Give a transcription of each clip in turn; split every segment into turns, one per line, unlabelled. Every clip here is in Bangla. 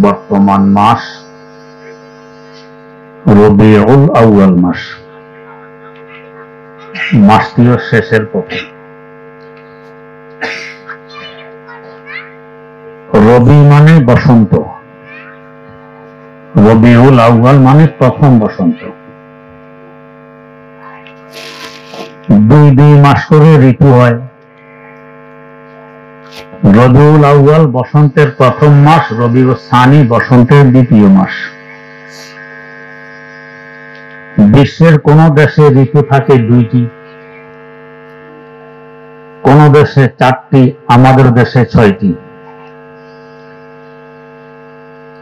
বর্তমান মাস রবিউল আউয়াল মাস, মাসটিও শেষের পথে। রবি মানে বসন্ত, রবিউল আউয়াল মানে প্রথম বসন্ত। দুই মাস করে ঋতু হয়। রবিউল আউয়াল বসন্তের প্রথম মাস, রবিউল সানি বসন্তের দ্বিতীয় মাস। বিশ্বের কোন দেশে ঋতু থাকে দুইটি, কোন দেশে চারটি, আমাদের দেশে 6টি।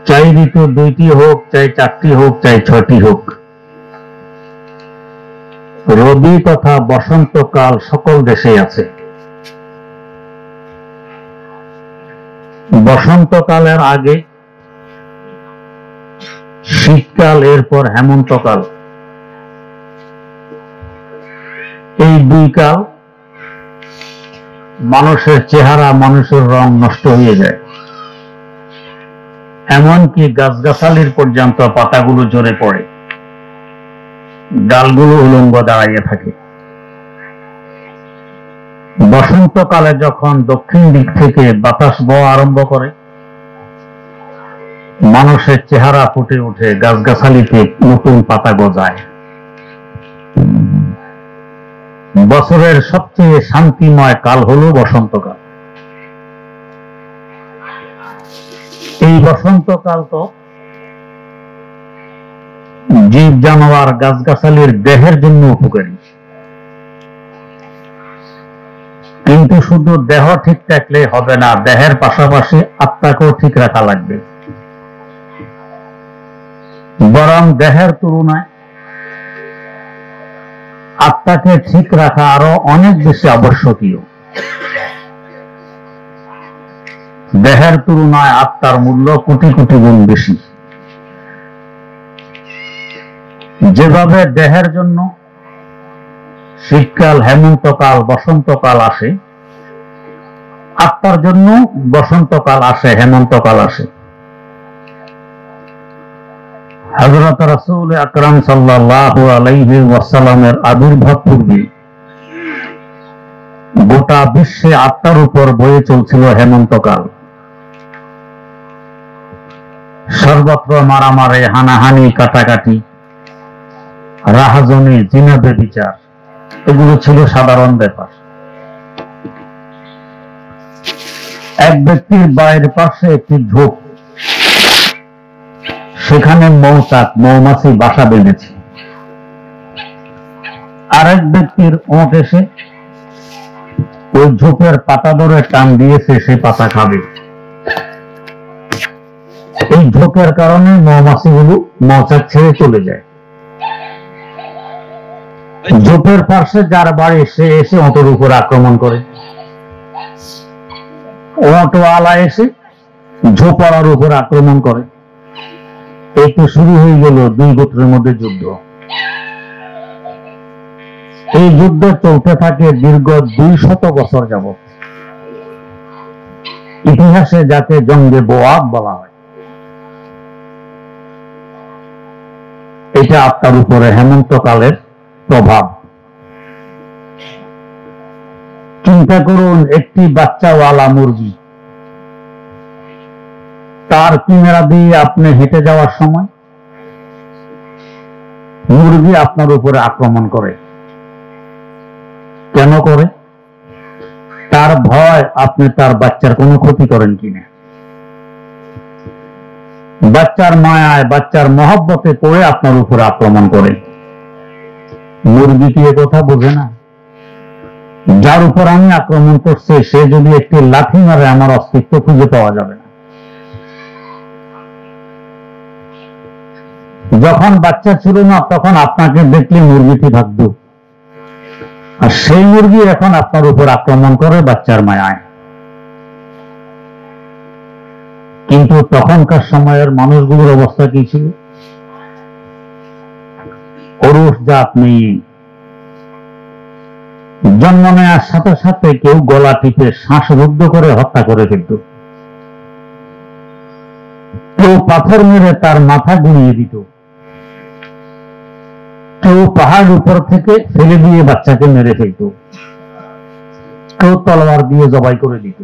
চাই ঋতু দুইটি হোক, চাই 4টি হোক, চাই 6টি হোক, রবি তথা বসন্তকাল সকল দেশেই আছে। বসন্তকালের আগে শীতকাল, এরপর হেমন্তকাল। এই দুই কাল মানুষের চেহারা, মানুষের রং নষ্ট হয়ে যায়। এমনকি গাছগাছালির পর্যন্ত পাতাগুলো ঝরে পড়ে, ডালগুলো উলঙ্গ দাঁড়িয়ে থাকে। বসন্তকালে যখন দক্ষিণ দিক থেকে বাতাস বওয়া আরম্ভ করে, মানুষের চেহারা ফুটে ওঠে, গাছগাছালিতে নতুন পাতা গজায়। বছরের সবচেয়ে শান্তিময় কাল হলো বসন্তকাল। এই বসন্তকাল তো জীব জানোয়ার গাছগাছালির দেহের জন্য উপকারী, কিন্তু শুধু দেহ ঠিক থাকলে হবে না, দেহের পাশাপাশি আত্মাকেও ঠিক রাখা লাগবে। বরং দেহের তুলনায় আত্মাকে ঠিক রাখা আরো অনেক বেশি আবশ্যকীয়। দেহের তুলনায় আত্মার মূল্য কোটি কোটি গুণ বেশি। যেভাবে দেহের জন্য শীতকাল, হেমন্তকাল, বসন্তকাল আসে, আত্মার জন্য বসন্তকাল আসে, হেমন্তকাল আসে। হযরত রাসূল আকরাম সাল্লাল্লাহু আলাইহি ওয়াসাল্লামের আবির্ভাব পূর্বে গোটা বিশ্বে আত্মার উপর বয়ে চলছিল হেমন্তকাল। সর্বত্র মারামারি, হানাহানি, কাটাকাটি, রাহাজানি, জিনা, ব্যভিচার, এগুলো ছিল সাধারণ ব্যাপার। এক ব্যক্তির বাড়ির পাশে একটি ঝোপ, সেখানে মৌচাক, মৌমাছি বাসা বেঁধেছে। আরেক ব্যক্তির ওঁট এসে ওই ঝোপের পাতা ধরে টান দিয়েছে, সে পাতা খাবে। এই ঝোপের কারণে মৌমাছিগুলো মৌচাক ছেড়ে চলে যায়। ঝোপের পাশে যার বাড়ি, সে এসে ওঁটের উপর আক্রমণ করে। ওঁটওয়ালা এসে ঝোপওয়ালার উপর আক্রমণ করে। এই তো শুরু হয়ে গেল দুই গোত্রের মধ্যে যুদ্ধ। এই যুদ্ধ চলতে থাকে দীর্ঘ 200 বছর যাবত। ইতিহাসে যাকে জঙ্গে বোয়াব বলা হয়। এটা আত্মার উপরে হেমন্তকালের প্রভাব। চিন্তা করুন, একটি বাচ্চাওয়ালা মুরগি, তার কিনারা দিয়ে আপনি হেঁটে যাওয়ার সময় মুরগি আপনার উপরে আক্রমণ করে। কেন করে? তার ভয় আপনি তার বাচ্চার কোনো ক্ষতি করেন কিনা। বাচ্চার মায়ায়, বাচ্চার মহব্বতে পড়ে আপনার উপরে আক্রমণ করে। মুরগি কি এ কথা বোঝে না? যার উপর আমি আক্রমণ করছে, সে যদি একটি লাঠি মারে, আমার অস্তিত্ব খুঁজে পাওয়া যাবে না। যখন বাচ্চা ছিল না, তখন আপনাকে দেখলে মুরগিটি ভাগত, আর সেই মুরগি এখন আপনার উপর আক্রমণ করে বাচ্চার মায়ায়। কিন্তু তখনকার সময়ের মানুষগুলোর অবস্থা কি ছিল? অরুষ জাত নেই। জন্ম নেওয়ার সাথে সাথে কেউ গলা টিপে শ্বাসরুদ্ধ করে হত্যা করে ফেলত। কেউ পাথর মেরে তার মাথা গুঁড়িয়ে দিত, কেউ পাহাড় উপর থেকে ফেলে দিয়ে বাচ্চাকে মেরে ফেলত, কেউ তলোয়ার দিয়ে জবাই করে দিত,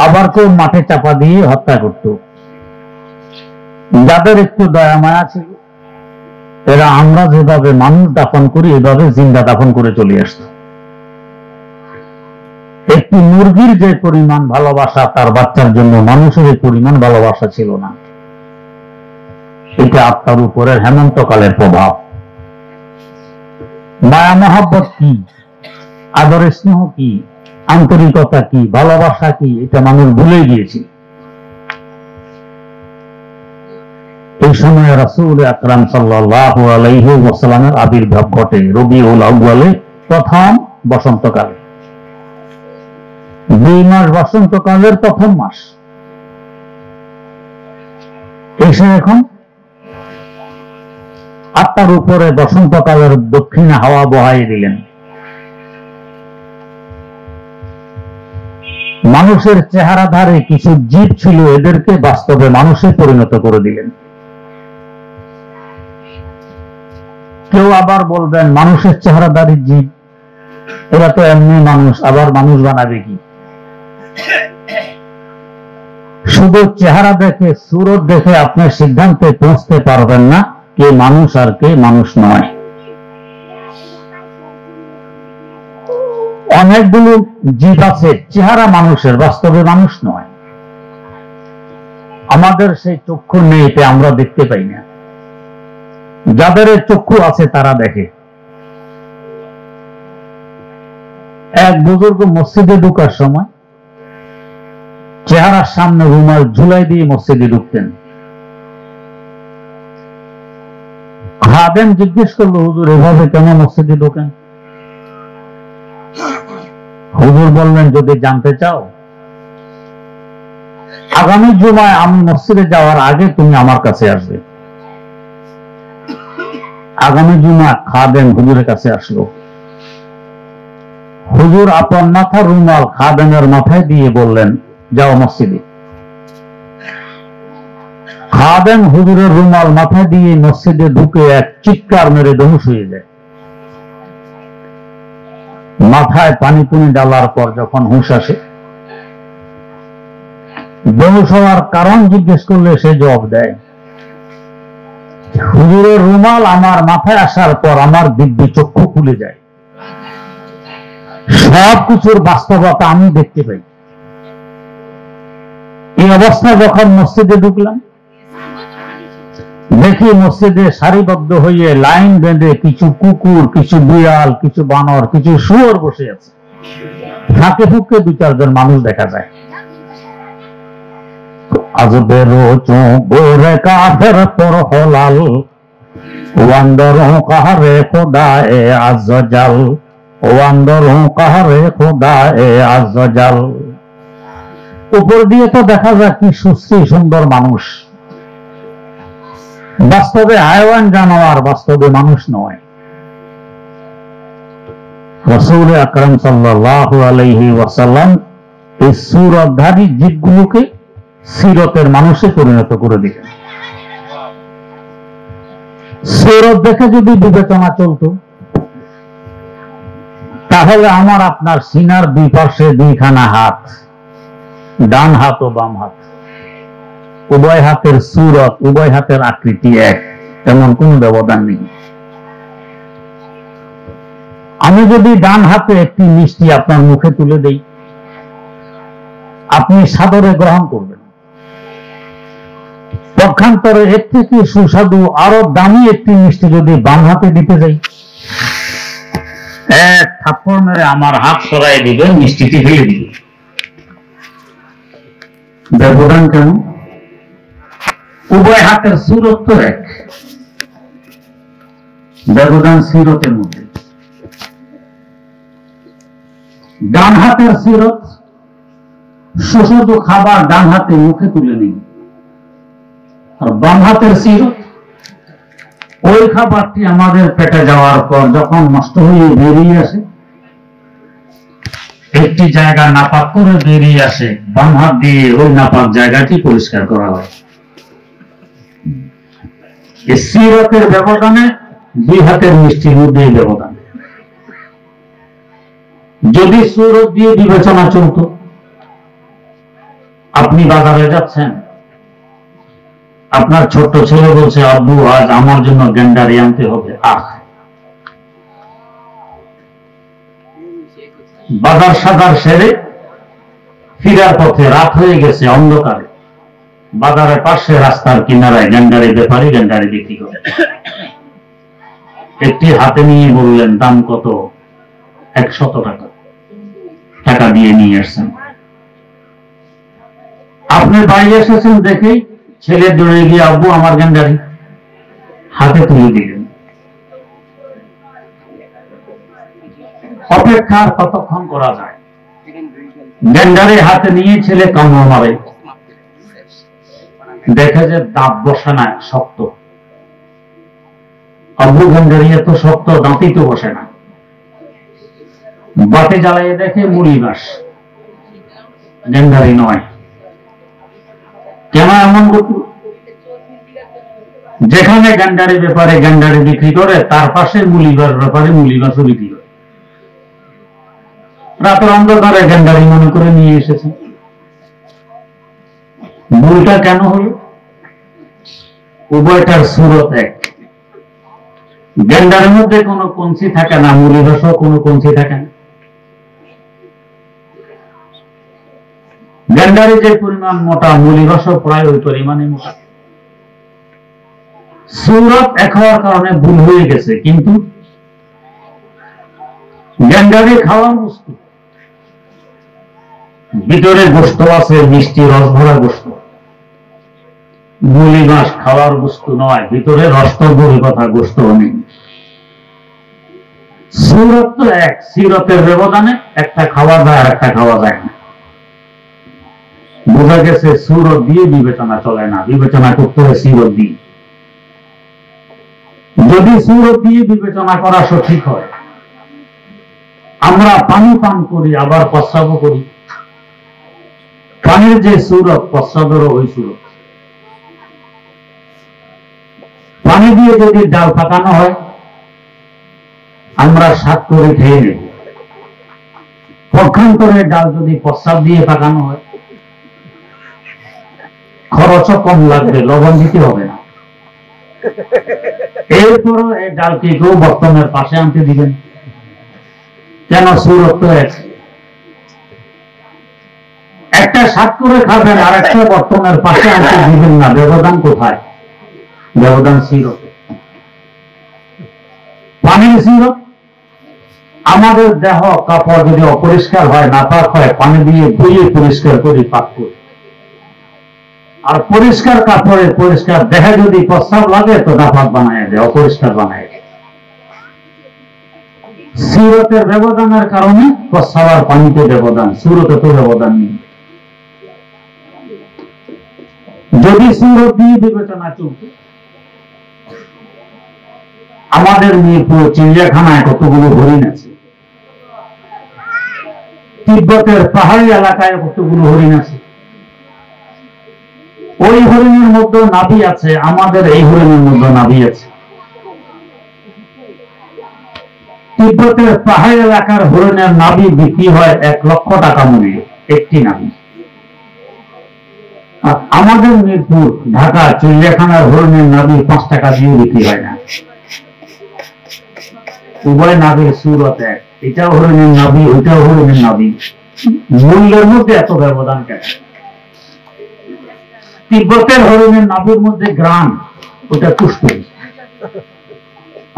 আবার কেউ মাঠে চাপা দিয়ে হত্যা করত। যাদের একটু দয়া মায়া ছিল এরা আমরা যেভাবে মানুষ দাফন করি এভাবে জিন্দা দাফন করে চলে আসত। একটি মুরগির যে পরিমাণ ভালোবাসা তার বাচ্চার জন্য মানুষের এই পরিমাণ ভালোবাসা ছিল না। এটা আত্মার উপরের হেমন্তকালের প্রভাব। মায়া মহব্বত কি, আদর স্নেহ কি, আন্তরিকতা কি, ভালোবাসা কি, এটা মানুষ ভুলে গিয়েছে। এই সময় রাসূল আকরাম সাল্লাল্লাহু আলাইহি ওয়াসাল্লামের আবির্ভাব ঘটে রবিউল আউয়ালে, প্রথম বসন্তকালে। 2 মাস বসন্তকালের প্রথম মাস এসে এখন আত্মার উপরে বসন্তকালের দক্ষিণে হাওয়া বহাই দিলেন। মানুষের চেহারাধারে কিছু জীব ছিল, এদেরকে বাস্তবে মানুষে পরিণত করে দিলেন। কেউ আবার বলবেন মানুষের চেহারাধারী জীব, এরা তো এমনি মানুষ, আবার মানুষ বানাবে কি? শুধু চেহারা দেখে, সুরত দেখে আপনার সিদ্ধান্তে পৌঁছতে পারবেন না কে মানুষ আর কে মানুষ নয়। অনেকগুলো জীব আছে চেহারা মানুষের, বাস্তবে মানুষ নয়। আমাদের সেই চক্ষু নেই, এটা আমরা দেখতে পাই না। যাদের চক্ষু আছে তারা দেখে। এক বুজুর্গ মসজিদে ঢুকার সময় চেহারার সামনে রুমাল ঝুলাই দিয়ে মসজিদে ঢুকতেন। খাদেম জিজ্ঞেস করলো, হুজুর এভাবে কেন মসজিদে ঢোকেন? হুজুর বললেন, যদি জানতে চাও আগামী জুমায় আমি মসজিদে যাওয়ার আগে তুমি আমার কাছে আসবে। আগামী জুমা খাদেম হুজুরের কাছে আসলো। হুজুর আপনার মাথার রুমাল খাদেমের মাথায় দিয়ে বললেন, যাও মসজিদে। খাদেম হুজুরের রুমাল মাথায় দিয়ে মসজিদে ঢুকে এক চিৎকার মেরে বেহুশ হয়ে যায়। মাথায় পানি পুনি ডালার পর যখন হুঁশ আসে, বেহুশ হওয়ার কারণ জিজ্ঞেস করলে সে জবাব দেয়, হুজুরের রুমাল আমার মাথায় আসার পর আমার দিব্য চক্ষু খুলে যায়, সব কিছুর বাস্তবতা আমি দেখতে পাই। এই অবস্থায় যখন মসজিদে ঢুকলাম, দেখি মসজিদে সারিবদ্ধ হয়ে লাইন বেঁধে কিছু কুকুর, কিছু বিড়াল, কিছু বানর, কিছু শুয়োর বসে আছে। ফাঁকে ফুঁকে 2-4 জন মানুষ দেখা যায়। আজবেরো চোরে কাফের পর হলাল, ওয়ান্দরো কাহারে খোদায়ে আজ্জাল, ওয়ান্দরো কাহারে খোদায়ে আজ্জাল। উপর দিয়ে তো দেখা যায় কি সুশ্রী সুন্দর মানুষ, বাস্তবে হায়ওয়ান জানোয়ার, বাস্তবে মানুষ নয়। রাসূল আকরাম সাল্লাল্লাহু আলাইহি ওয়াসাল্লাম এই সূরতধারী জীবগুলোকে সিরতের মানুষে পরিণত করে দিলেন। সূরত দেখে যদি বিবেচনা চলতো তাহলে আমার আপনার সিনার 2 পাশে 2খানা হাত, ডান হাত ও বাম হাত, উভয় হাতের সূরত, উভয় হাতের আকৃতি এক, এমন কোন ব্যবধান নেই। আমি যদি ডান হাতে একটি মিষ্টি আপনার মুখে তুলে দেই, আপনি সাদরে গ্রহণ করবেন। পক্ষান্তরে এর থেকে সুস্বাদু আরো দামি একটি মিষ্টি যদি বাম হাতে দিতে যাই, এক থাপ্পড় মেরে আমার হাত সরাই দিবে, মিষ্টিটি ফেলে দিবে। ব্যবধান কেন? উভয় হাতের সূরত তো এক, ব্যবধান সূরতের মধ্যে। ডান হাতের সূরত সুস্বাদু খাবার ডান হাতে মুখে তুলে নিন, আর বাম হাতের সূরত ওই খাবারটি আমাদের পেটে যাওয়ার পর যখন নষ্ট হয়ে বেরিয়ে আসে, একটি জায়গা নাপাক করে বেরিয়ে আসে, বাম হাত দিয়ে ওই নাপাক জায়গাটি পরিষ্কার করা হয়। এই সিরাতের ব্যবধানে দুই হাতের মিষ্টির মধ্যে ব্যবধান। যদি সুরত দিয়ে বিবেচনা চলত, আপনি বাজারে যাচ্ছেন, আপনার ছোট্ট ছেলে বলছে, আব্বু আজ আমার জন্য গেন্ডারি আনতে হবে। বাজার সাজার সেরে ফিরার পথে রাত হয়ে গেছে, অন্ধকারে বাজারের পাশে রাস্তার কিনারায় গেন্ডারি ব্যাপারী গেন্ডারি বিক্রি করে। একটি হাতে নিয়ে বললেন, দাম কত? 100 টাকা। টাকা দিয়ে নিয়ে আসছেন। আপনি বাড়ি এসেছেন দেখেই ছেলে দৌড়ে গিয়ে, আব্বু আমার গেন্ডারি, হাতে তুলে দিলেন। অপেক্ষা কতক্ষণ করা যায়? গেন্ডারি হাতে নিয়ে ছেলে কামড় মারে, দেখে যে দাঁত বসে না, শক্ত। আব্বু গেন্ডারি এত শক্ত, দাঁতই তো বসে না। বাতি জ্বালিয়ে দেখে মুড়ি বাস, গেন্ডারি নয়। কেন এমন করতো? যেখানে গেন্ডারি ব্যাপারে গেন্ডারি বিক্রি করে, তার পাশে মুলিবার ব্যাপারে মুলিবাসও বিক্রি করে। রাতের অন্ধকারে গেন্ডারি মনে করে নিয়ে এসেছে। ভুলটা কেন হলো? উভয়টার সুরত এক। গেন্ডারের মধ্যে কোনো কঞ্চি থাকে না, মুলিবাসও কোনো কঞ্চি থাকে না। গেন্ডারি যে পরিমাণ মোটা, মুলিবাসও প্রায় ওই পরিমাণে মোটা। সুরত এক হওয়ার কারণে ভুল হয়ে গেছে, কিন্তু গেন্ডারি খাওয়ার বস্তু, ভিতরে গোস্ত আছে, মিষ্টি রস ভরা গোস্ত। মুলি মাছ খাওয়ার বস্তু নয়, ভিতরে রস্তর কথা, গোস্ত নেই। সুরত তো এক, সিরতের ব্যবধানে একটা খাওয়া যায় আর একটা খাওয়া যায় না। বোঝা গেছে সুরত দিয়ে বিবেচনা চলে না, বিবেচনা করতে হয় সিরত দিয়ে। যদি সুরত দিয়ে বিবেচনা করা সঠিক হয়, আমরা পানি পান করি আবার প্রস্রাব করি, পানির যে সুরত, প্রস্রাবেরও ওই সুরত। পানি দিয়ে যদি ডাল পাকানো হয়, আমরা স্বাদ করে খেয়ে নেব। পক্ষান্তরে ডাল যদি প্রস্রাব দিয়ে পাকানো হয়, খরচও কম লাগবে, লবণ দিতে হবে না। এরপরও এই ডালকে কেউ বর্তনের পাশে আনতে দিবেন কেন? সুরত তো এক। একটা স্বাদ করে খাবেন আর একটা বর্তনের পাশে আনতে দিবেন না, ব্যবধান কোথায়? ব্যবধান সিরত। পানির সিরত। আমাদের দেহ কাপড় যদি অপরিষ্কার হয়, নাপাক হয়, পানি দিয়ে ধুয়ে পরিষ্কার করি, পাক করি। আর পরিষ্কার কাপড়ে পরিষ্কার দেহে যদি প্রস্রাব লাগে তো নাপাক বানায় দেয়, অপরিষ্কার বানায় দেয়। সিরতের ব্যবধানের কারণে প্রস্রাব আর পানিতে ব্যবধান, সুরতে তো ব্যবধান নেই। যদি সুরত দিয়ে বিবেচনা চলত, আমাদের মিরপুর চিড়িয়াখানায় কতগুলো হরিণ আছে, তিব্বতের পাহাড়ি এলাকায় কতগুলো হরিণ আছে। ওই হরিণের মধ্যে নাভি আছে, আমাদের এই হরিণের মধ্যে নাভি আছে। তিব্বতের পাহাড়ি এলাকার হরিণের নাভি বিক্রি হয় 1 লক্ষ টাকা মূল্যে, একটি নাভি। আর আমাদের মিরপুর ঢাকা চিড়িয়াখানার হরিণের নাভি 5 টাকা দিয়ে বিক্রি হয় না। উভয় নাভির সুরত এক, এটাও হরিণের নাভি, ওইটাও হরিণের নাভি, মূল্যের মধ্যে এত ব্যবধান কেন? তিব্বতের হরিণের নাভির মধ্যে গ্রাম, ওটা পুষ্ট।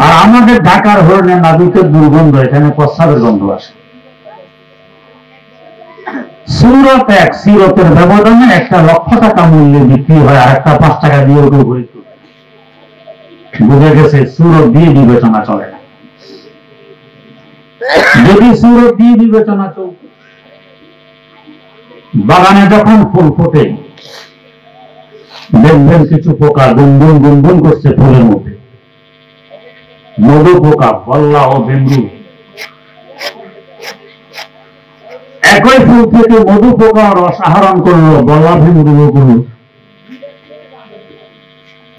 আর আমাদের ঢাকার হরিণের নাভিতে দুর্গন্ধ, এখানে প্রস্রাবের গন্ধ আসে। সুরত এক, সিরতের ব্যবধানে 1 লক্ষ টাকা মূল্যে বিক্রি হয়, আর একটা 5 টাকা দিয়ে ওকে ভরিত। বুঝে গেছে সুরত দিয়ে বিবেচনা চলে না। যদি সুরত দিয়ে বিবেচনা চলত, বাগানে যখন ফুল ফোটে দেখবেন কিছু পোকা গুনগুন গুনগুন করছে ফুলের মধ্যে, মধু পোকা, বল্লা ও বেম্বু। একই ফুল থেকে মধু পোকা রস আহরণ করলো, গলাভি মৃগ করল।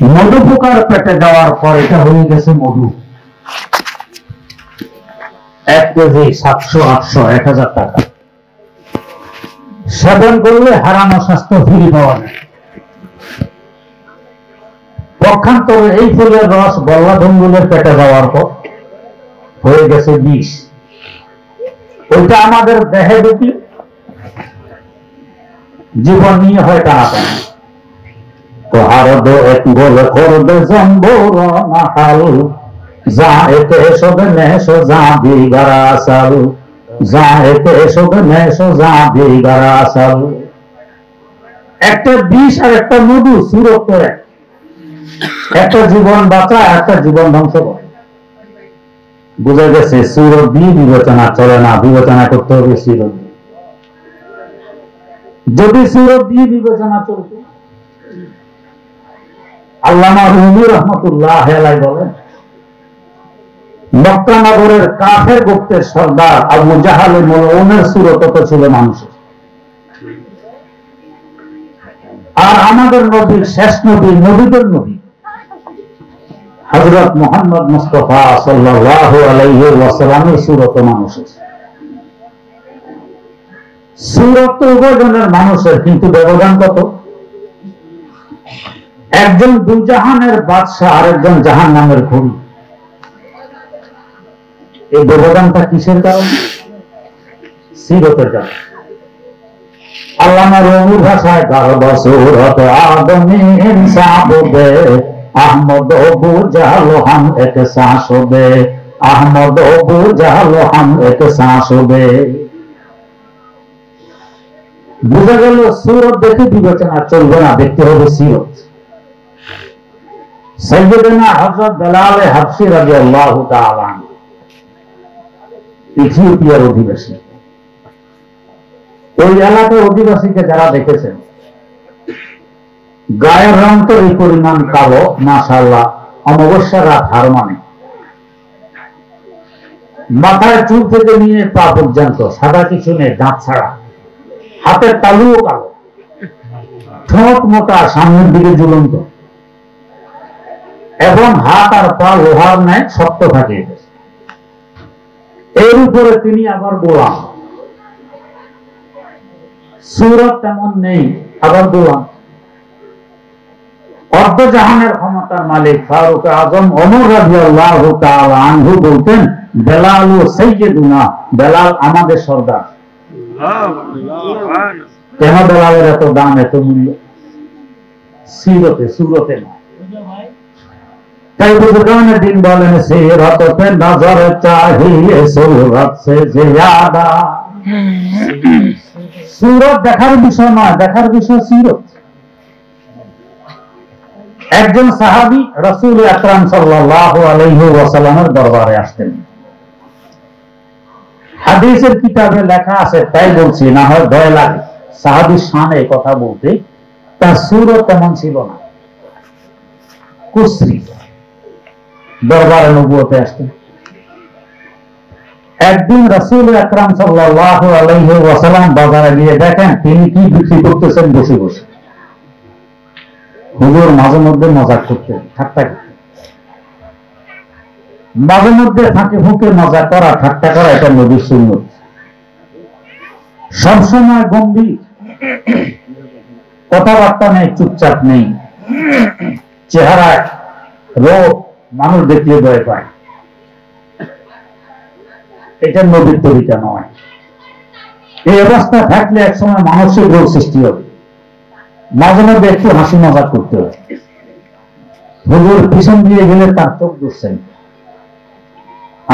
মধু পোকার পেটে যাওয়ার পর এটা হয়ে গেছে মধু। 1 কেজি 700, 800, 1000 টাকা। সেবন করলে হারানো স্বাস্থ্য ফিরে পাওয়া যায়। পক্ষান্তরে এই ফুলের রস গলা ধঙ্গুলের পেটে যাওয়ার পর হয়ে গেছে বিষ। ওইটা আমাদের দেহে ঢুকি জীবন নিয়ে হয় টানাটানি। তো আরো এক বলে করবে জম্বুরনা হাল, যা এতে এসবে নেশো যা বিগারা আসাল, যা এতে এসবে নেশো যা বিগারা আসাল। একটা বিষ আর একটা মধু সুরত করে একটা জীবন বাঁচা, একটা জীবন ধ্বংস করে। বুঝা গেছে সুরত দিয়ে বিবেচনা চলে না, বিবেচনা করতে হবে সুরত। যদি সুরত দিয়ে বিবেচনা চলত, আল্লামা রুমি রহমতুল্লাহ আলাইহি বলেন, মক্কা নগরের কাফের গোত্রের সর্দার আবু জাহালের মলউনের সুরত তো ছিল মানুষের। আর আমাদের নবীর শেষ নবী, নবীদের নবী হযরত মুহাম্মদ মুস্তাফা সাল্লাল্লাহু আলাইহি ওয়াসাল্লামের সুরত মানুষের। সুরত উভয়জনের মানুষের, কিন্তু ব্যবধান কত? একজন দুজাহানের বাদশাহ, আরেকজন জাহান্নামের খুনি। এই ব্যবধানটা কিসের কারণে? সিরতের কারণে। আল্লামা রুমির ভাষায় গারদ সুরত আদমি ইনসাফ দে, আহমদ আবু জাহল হাম এক সাঁস দে, আহমদ আবু জাহল হাম এক সাঁস দে। বুঝা গেল সুরত দেখে বিবেচনা চলবে না, দেখতে হবে সিরত। সাইয়্যিদনা হযরত বেলাল হাবশী রাদিয়াল্লাহু তাআলা আনহু ইথিওপিয়ার অধিবাসী। ওই এলাকার অধিবাসীকে যারা দেখেছেন, গায়ের রং তো এই পরিমাণ কালো, মাশাআল্লাহ, অমাবস্যার রাত হার মানে। মাথায় চুল থেকে নিয়ে পা পর্যন্ত সাদা কিছু নেই, দাঁত ছাড়া। হাতের তালুও কালো, ঠোঁট মোটা, সামনের দিকে ঝুলন্ত, এবং হাত আর পা লোহার ন্যায় শক্ত থাকে। এর উপরে তিনি আবার গোলাম। সুরত তেমন নেই, আবার গোলাম। অর্ধজাহানের ক্ষমতার মালিক ফারুক আজম ওমর রাদিয়াল্লাহু তাআলা আনহু বলতেন, বেলাল সাইয়্যিদুনা, বেলাল আমাদের সর্দার। কেন বেলালের এত দাম, এত মূল্য? সিরতে, সুরতে না। তাই বুজুর্গানে দিন বলেন, সিরত পে নজর চাহিয়ে সুরত সে জিয়াদা। সুরত দেখার বিষয় নয়, দেখার বিষয় সিরত। একজন সাহাবী রাসূল আকরাম সাল্লাল্লাহু আলাইহি ওয়াসাল্লামের দরবারে আসতেন। হাদিসের কিতাবে লেখা আছে, তাই বলছি, না হয় ভয় লাগে সাহাবীর শানে কথা বলতে। তার সুরত তেমন ছিল না, কুসরি। দরবারে নবুয়তে আসতেন। একদিন রাসূল আকরাম সাল্লাল্লাহু আলাইহি ওয়াসাল্লাম বাজারে গিয়ে দেখেন তিনি কি বিক্রি করতেছেন বসে বসে। হুজুর মাঝে মধ্যে মজাক করতেন, ঠাট্টা করতেন। মাঝে মধ্যে ফাঁকে ফুঁকে মজা করা, ঠাট্টা করা, এটা নবীর সুন্নত। সবসময় গম্ভীর, কথাবার্তা নেই, চুপচাপ নেই, চেহারায় রোগ, মানুষ দেখলে ভয় পায়। এটা নবীর তরিকা নয়। এই অবস্থা থাকলে একসময় মানসিক রোগ সৃষ্টি হবে। মাঝে মধ্যে একটু হাসি মজাক করতে হবে। হুজুর পিছন দিয়ে গেলে তার চোখ দুষছেন।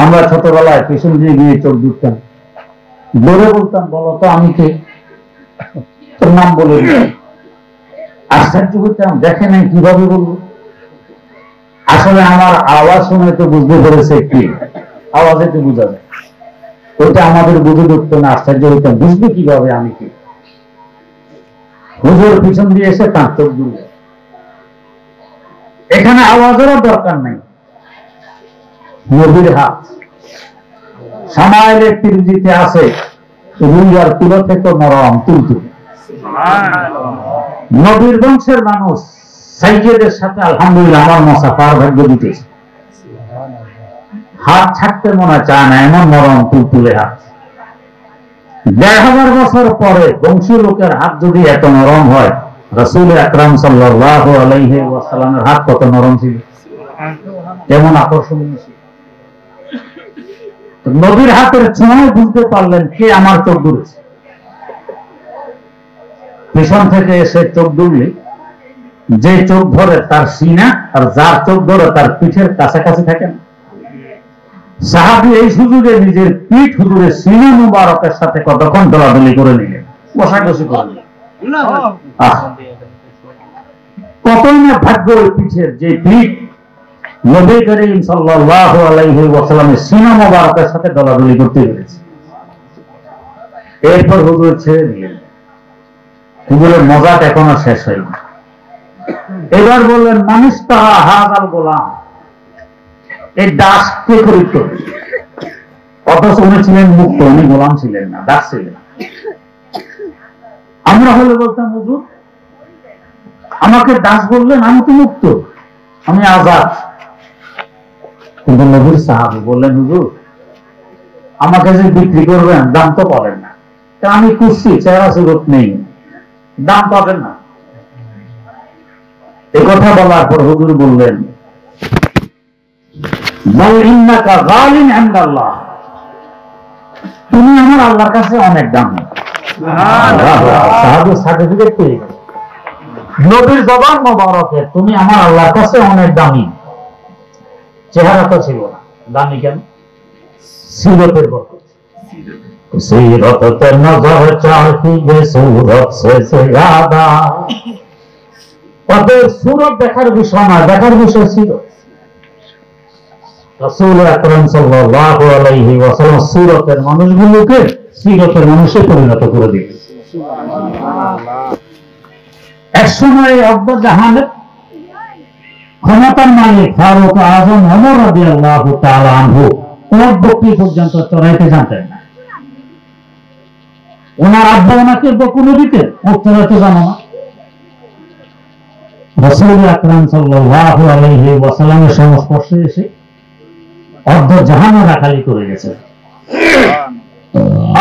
আমরা ছোটবেলায় পিছন দিয়ে গিয়ে চোখ দুষতাম, দৌড়ে বলতাম, বলো তো আমি কে, তোর নাম বলে দিতাম। আশ্চর্য হইতাম, দেখে নাই কিভাবে বলবো। আসলে আমার আওয়াজ শুনে তো বুঝতে পেরেছে কি, আওয়াজে তো বোঝা যায়। ওইটা আমাদের বুঝে ধরতো না, আশ্চর্য হইতাম, বুঝবে কিভাবে আমি কি। হুজুর পিছন দিয়ে এসে তাঁর চোখ দুলে। এখানে আওয়াজেরও দরকার নাই, নবীর হাত। সামাইলের তিরমিজিতে আছে, রুই আর তুলো থেকে নরম তুলতুলে। নবীর বংশের মানুষ সাইয়েদের সাথে আলহামদুলিল্লাহ আমার মুসাফার ভাগ্য দিতেছে। হাত ছাড়তে মনে চায় না, এমন নরম তুলতুলে হাত। ১,৫০০ বছর পরে বংশীয় লোকের হাত যদি এত নরম হয়, রাসূল আকরাম সাল্লাল্লাহু আলাইহি ওয়াসাল্লামের হাত কত নরম ছিল, কেমন আকর্ষণীয় ছিল। নবীর হাতের ছোঁয়ায় বুঝতে পারলেন কে আমার চোখ ধরেছে। পেছন থেকে এসে চোখ ধরলে যে চোখ ধরে তার সিনা, আর যার চোখ ধরে তার পিঠের কাছাকাছি থাকে না। সাহাবী এই সুযোগে নিজের পিঠ হুজুরের সিনা মুবারকের সাথে কতক্ষণ দলাদলি করে নিলেন, বসাকষি করে নিলেন। কতই না ভাগ্য ওই পিঠের, যে পিঠ নবী করিম সাল্লাল্লাহু আলাইহি ওয়াসাল্লামের সিনা মুবারকের সাথে দলাদলি করতে পেরেছে। এরপর হুজুর ছেড়ে দিলেন। হুজুরের মজাক এখনো শেষ হয়নি। এবার বললেন, মানুষ তাহা হাজাল গোলাম, এই দাস কে খরিদ করবে? অথচ উনি ছিলেন মুক্ত, উনি গোলাম ছিলেন না, দাস ছিলেন। আমরা হলে বলতাম, হুজুর আমাকে দাস বললেন, আমি তো মুক্ত, আমি আজাদ। কিন্তু নবীর সাহাবী বললেন, হুজুর আমাকে যে বিক্রি করবেন দাম তো পাবেন না, আমি খুশি, চেহারা সুরত নেই, দাম পাবেন না। এ কথা বলার পর হুজুর বললেন, তুমি আমার আল্লাহর কাছে অনেক দামি। সাহাবী সার্টিফিকেট পেয়ে গেল। নবীর জবান মোবারকে তুমি আমার আল্লাহর কাছে অনেক দামি। চেহারা তো ছিল না, দামি কেন? সিরতের বরকত। সিরতে নজর চাহতি যে সুরত সে জিয়াদা। অতএব সুরত দেখার বিষয় না, দেখার বিষয় সিরত। রাসূল আকরাম সাল্লাল্লাহু আলাইহি ওয়াসাল্লাম সুরতের মানুষগুলোকে সিরতের মানুষে পরিণত করে দিয়েছেন। একসময় অর্ধ জাহানের ক্ষমতার মালিক ফারুক আজম ওমর রাদিয়াল্লাহু তাআলা আনহু ওনার বকরি পর্যন্ত চড়াইতে জানতেন না। ওনার আব্বা ওনাকে বকুনি দিতেন, চড়াইতে জানো না। রাসূল আকরাম সাল্লাল্লাহু আলাইহি ওয়াসাল্লামের সংস্পর্শে এসে অর্ধ জাহান রাখালি করে গেছে।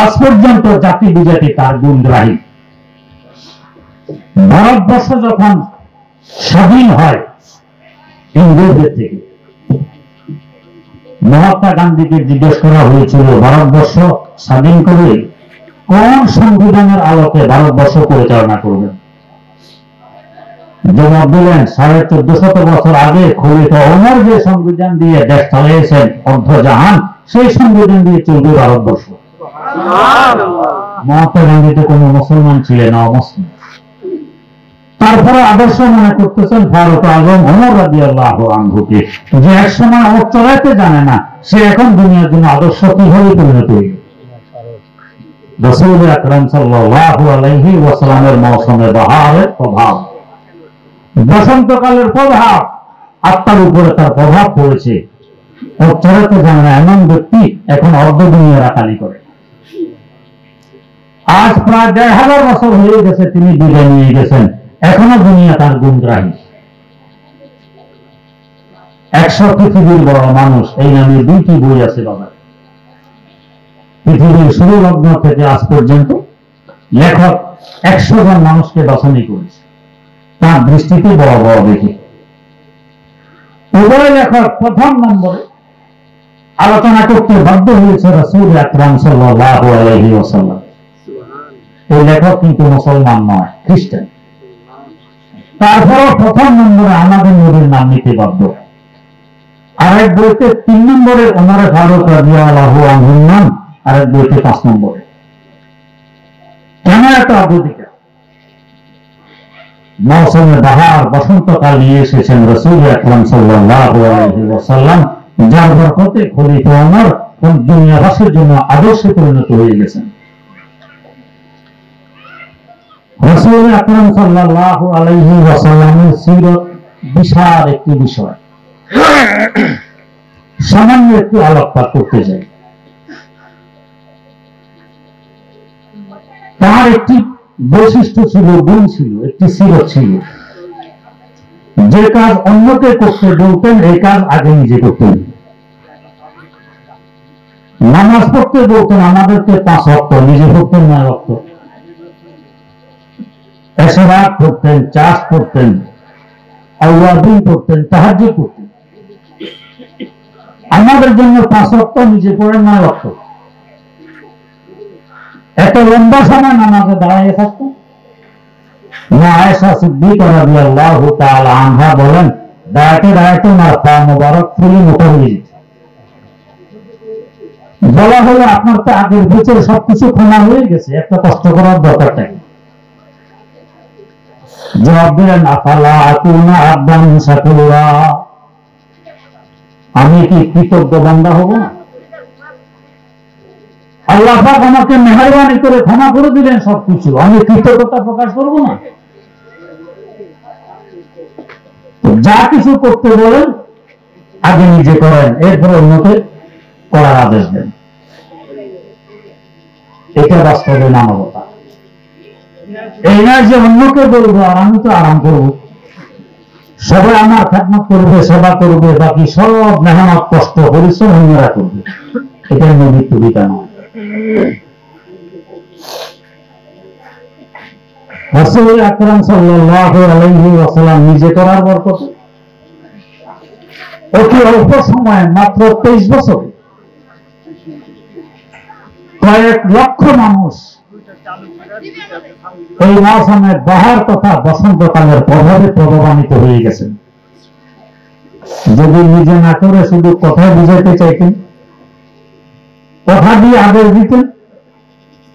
আজ পর্যন্ত জাতি বিজাতি তার গুণগ্রাহী। ভারতবর্ষ যখন স্বাধীন হয় ইংরেজদের থেকে, মহাত্মা গান্ধীকে জিজ্ঞেস করা হয়েছিল ভারতবর্ষ স্বাধীন করে কোন সংবিধানের আলোকে ভারতবর্ষ পরিচালনা করবেন। জবাব দিলেন, 1450 বছর আগে খলিফা ওমর যে সংবিধান দিয়ে দেশ চালিয়েছেন অর্ধ জাহান, সেই সংবিধান দিয়ে চলবে ভারতবর্ষ। মহাত্মা গান্ধী তো কোন মুসলমান ছিলেন না, অমুসলিম। তারপরে আদর্শ মনে করতেছেন ফারুক আজম ওমর রাদিয়াল্লাহু আনহুকে, যে এক সময় ওমর চড়াইতে জানে না, সে এখন দুনিয়ার জন্য আদর্শ কিভাবে পরিণত হইল। রাসূল আকরাম সাল্লাল্লাহু আলাইহি ওয়াসাল্লামের মৌসুমে বাহারের প্রভাব, বসন্তকালের প্রভাব, আত্মার উপরে তার প্রভাব পড়েছে। ওমর চড়াইতে জানে না এমন ব্যক্তি এখন অর্ধ দুনিয়া রাখালি করে। আজ প্রায় ১,৫০০ বছর হয়ে গেছে তিনি বিদায় নিয়ে গেছেন, এখনো দুনিয়া তার গুণগ্রাহী। ১০০ পৃথিবীর বড় মানুষ এই নামে ২টি বই আছে বাবা। পৃথিবীর শুরু লগ্ন থেকে আজ পর্যন্ত লেখক ১০০ জন মানুষকে বাছাই করেছে তার দৃষ্টিতে বড় বড় দেখে। উভয় লেখক প্রথম নম্বরে আলোচনা করতে বাধ্য হয়েছে রাসূল আকরাম সাল্লাল্লাহু আলাইহি ওয়াসাল্লাম। এই লেখক কিন্তু মুসলমান নয়, খ্রিস্টান। তারপরে প্রথম নম্বরে আমাদের নবীর নাম নিতে বাধ্য। আরেক বইতে ৩ নম্বরে ওমর ফারুক রাদিয়াল্লাহু আনহুর নাম, আরেক বইতে ৫ নম্বরে। কেন এত অবধিকা? মৌসুমে বাহার, বসন্তকাল নিয়ে এসেছেন রাসূল আকরাম সাল্লাল্লাহু আলাইহি ওয়াসাল্লাম, যার বরকতে খলিফা ওমর দুনিয়াবাসীর জন্য আদর্শে পরিণত হয়ে গেছেন। রাসূল আকরাম সাল্লাল্লাহু আলাইহি ওয়াসাল্লামের সিরত বিশাল একটি বিষয়, সামান্য একটু আলোকপাত করতে চাই। তার একটি বৈশিষ্ট্য ছিল, গুণ ছিল, একটি সিরত ছিল। যে কাজ অন্যকে করতে বলতেন এই কাজ আগে নিজে করতেন। নামাজ পড়তে বলতেন আমাদেরকে 5 ওয়াক্ত, নিজে পড়তেন 9 ওয়াক্ত। এশরাক করতেন, চাষ করতেন, আওয়াবিন করতেন, তাহাজ্জুদ করতেন। আমাদের জন্য 5 ওয়াক্ত, নিজে পড়েন 9 ওয়াক্ত। এত লম্বা সময় নামাজে দাঁড়িয়ে থাকতেন। আয়েশা সিদ্দিকা রাদিয়াল্লাহু তাআলা আনহা বলেন, দাঁড়াতে দাঁড়াতে আমার পা মোবারক ফুলে মোটা হয়ে যেত। বলা হলো, আপনার তো আগের বছর সবকিছু ক্ষমা হয়ে গেছে, একটা কষ্ট করার দরকারটা কি? জবাব দিলেন, আফালা আকুনা আবদান শাকুরা, আমি কি কৃতজ্ঞ বান্দা হব না? আল্লাহ পাক আমাকে মেহেরবানি করে ক্ষমা করে দিলেন সবকিছু, আমি কৃতজ্ঞতা প্রকাশ করব না? যা কিছু করতে বলেন আগে নিজে করেন, এরপরে অন্যকে করার আদেশ দেন। এটা বাস্তবে মানবতা। এই নয় যে অন্যকে বলবো আর আমি তো আরাম করবো, সবাই আমার খেদমত করবে, সেবা করবে, বাকি সব মেহনত কষ্ট পরিশ্রম অন্যরা করবে। এটা নবীর তরিকা নয়। রাসূল আকরাম সাল্লাল্লাহু আলাইহি ওয়াসাল্লাম নিজে করার বরকত অতি অল্প সময়ে, মাত্র 23 বছরে কয়েক লক্ষ মানুষ এই মৌসুমে বাহার তথা বসন্তকালের প্রভাবে প্রভাবান্বিত হয়ে গেছেন। যদি নিজে না করে শুধু কথা বুঝাইতে চাইতেন, কথা দিয়ে আদেশ দিতেন,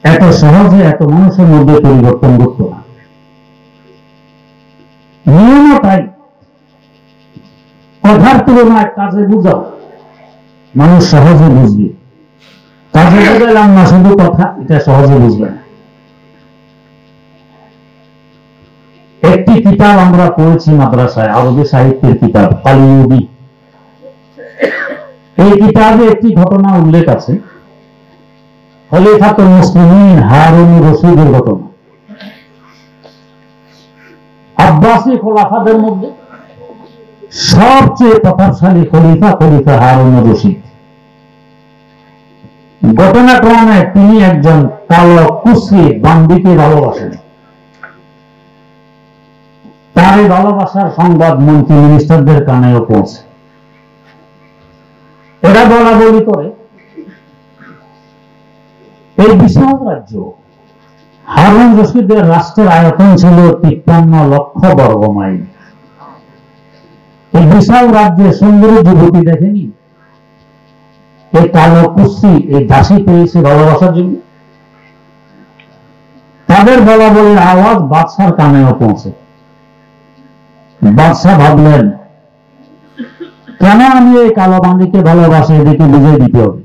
এত সহজে এত মানুষের মধ্যে পরিবর্তন ঘটত না। নিয়মও তাই, কথার তুলনায় কাজে বুঝাও, মানুষ সহজে বুঝবে। কাজে বুঝাইলাম না শুধু কথা, এটা সহজে বুঝবে না। একটি কিতাব আমরা পড়েছি মাদ্রাসায়, আরবি সাহিত্যের কিতাব কালিউবি। এই কিতাবে একটি ঘটনা উল্লেখ আছে, খলিফাতুল মুসলিমিন হারুন রশিদের ঘটনা। আব্বাসী খোলাফাদের মধ্যে সবচেয়ে প্রতাপশালী খলিফা হারুন রশিদ। ঘটনাক্রমে তিনি একজন কালো কুশ্রী বান্দিকে ভালোবাসেন। তার এই ভালোবাসার সংবাদ মন্ত্রী মিনিস্টারদের কানেও পৌঁছে। এরা বলা বলি করে এই বিশাল রাজ্য হারুন রশিদের রাষ্ট্রের আয়তন ছিল 53 লক্ষ বর্গ মাইল। এই বিশাল রাজ্যে সুন্দরী যুবতী দেখেনি এই কালো কুশ্রী, এই দাসী পেয়েছে ভালোবাসার জন্য। তাদের বলা বলির আওয়াজ বাদশার কানেও পৌঁছে। বাদশাহ ভাবলেন, কেন আমি এই কালো বান্দিকে ভালোবাসি, এদিকে বুঝিয়ে দিতে হবে।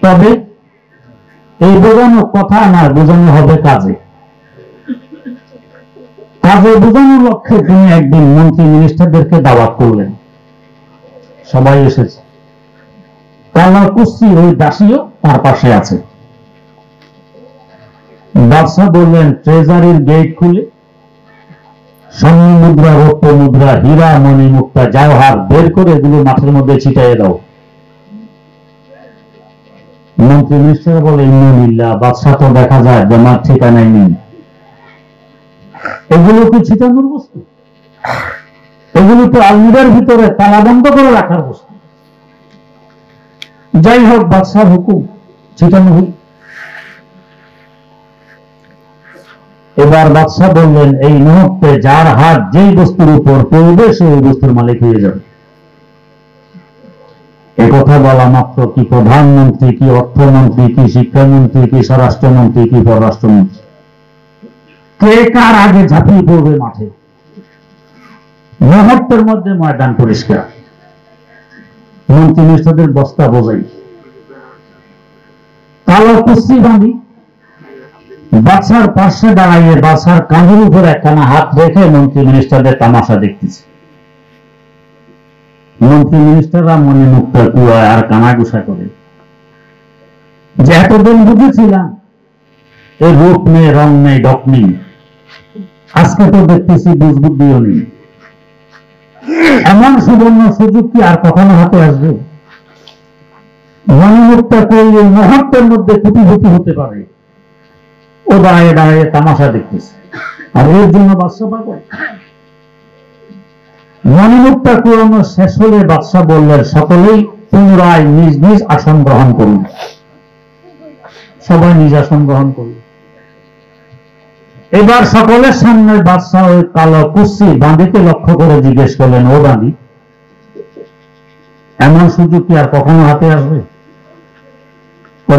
তবে এই বোঝানো কথা না, বোঝানো হবে কাজে। কাজে বোঝানোর লক্ষ্যে তিনি একদিন মন্ত্রী মিনিস্টারদেরকে দাওয়াত করলেন। সবাই এসেছে, কালো কুশ্রী ওই দাসীও তার পাশে আছে। বাদশাহ বললেন, ট্রেজারির গেট খুলে স্বর্ণ মুদ্রা, রৌপ্য মুদ্রা, হীরা, মণি, মুক্তা, জওহার বের করে এগুলো মাঠের মধ্যে ছিটাইয়ে দাও। মন্ত্রী মিনিস্টার বলে, ইন্নালিল্লাহ, বাদশাহ তো দেখা যায় জমার ঠিকানায় নেই। এগুলো কি ছিটানোর বস্তু? এগুলো তো আলমিরার ভিতরে তালা বন্ধ করে রাখার বস্তু। যাই হোক, বাদশার হুকুম, ছিটানো হোক। এবার বাদশাহ বললেন, এই মুহূর্তে যার হাত যেই বস্তুর উপর পড়বে সে ওই বস্তুর মালিক হয়ে যাবে। একথা বলা মাত্র কি প্রধানমন্ত্রী, কি অর্থমন্ত্রী, কি শিক্ষামন্ত্রী, কি স্বরাষ্ট্রমন্ত্রী, কি পররাষ্ট্রমন্ত্রী, কে কার আগে ঝাঁপিয়ে পড়বে মাঠে। মুহূর্তের মধ্যে ময়দান পরিষ্কার। মন্ত্রী মিনিস্টারদের বস্তা বোঝাই, কালো কুস্তি বাঁধি বাদশার পাশে দাঁড়াইয়ে বাদশার কাঁধের উপর একখানা হাত রেখে মন্ত্রী মিনিস্টারদের তামাশা দেখতেছে। মন্ত্রী মিনিস্টাররা মনে মুক্তার কুয়ায় আর কানাঘুষা করে যে এতদিন বুঝেছিলাম এর রূপ নেই, রং নেই, ডক নেই। আজকে তো দেখতেছি বুঝবুদ্ধিও নেই। এমন সুবর্ণ সুযোগ কি আর কখনো হাতে আসবে? মনোমুক্তা করলে মুহূর্তের মধ্যে কোটিপতি হতে পারে। ও দাঁড়িয়ে দাঁড়িয়ে তামাশা দেখতেছে, আর এর জন্য বাদশা পাগল। মনোমুক্তা কুড়ানো শেষ হলে বাদশা বললেন, সকলেই পুনরায় নিজ নিজ আসন গ্রহণ করুন। সবাই নিজ আসন গ্রহণ করল। এবার সকলের সামনে বাদশা ওই কালো কুৎসি বাঁধিকে লক্ষ্য করে জিজ্ঞেস করলেন, ও বাঁধি, এমন সুযোগ কি আর কখনো হাতে আসবে?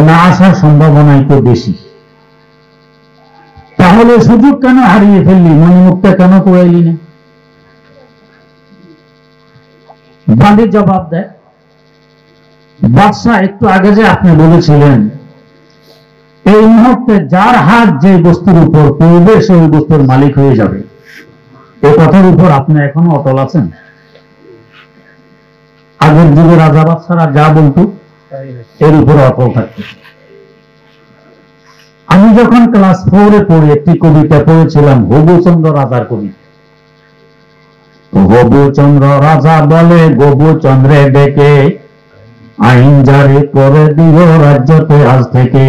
না আসার সম্ভাবনা একটু বেশি। তাহলে সুযোগ কেন হারিয়ে ফেললি? মনোমুক্তা কেন কুড়াইলি না? বাঁধি জবাব দেয়, বাদশা একটু আগে যে আপনি বলেছিলেন এই মুহূর্তে যার হাত যে বস্তুর উপর পড়বে সে ওই বস্তুর মালিক হয়ে যাবে, এই কথার উপর আপনি এখনো অটল আছেন? আগের যুগে রাজা বাদশারা যা বলতো এর উপর অটল থাকতো। আমি যখন ক্লাস 4-এ পড়ি একটি কবিতা পড়েছিলাম, হবুচন্দ্র রাজার কবিতা। হবুচন্দ্র রাজা বলে গবুচন্দ্রে ডেকে, আইন জারি করে দিল রাজ্যতে আজ থেকে,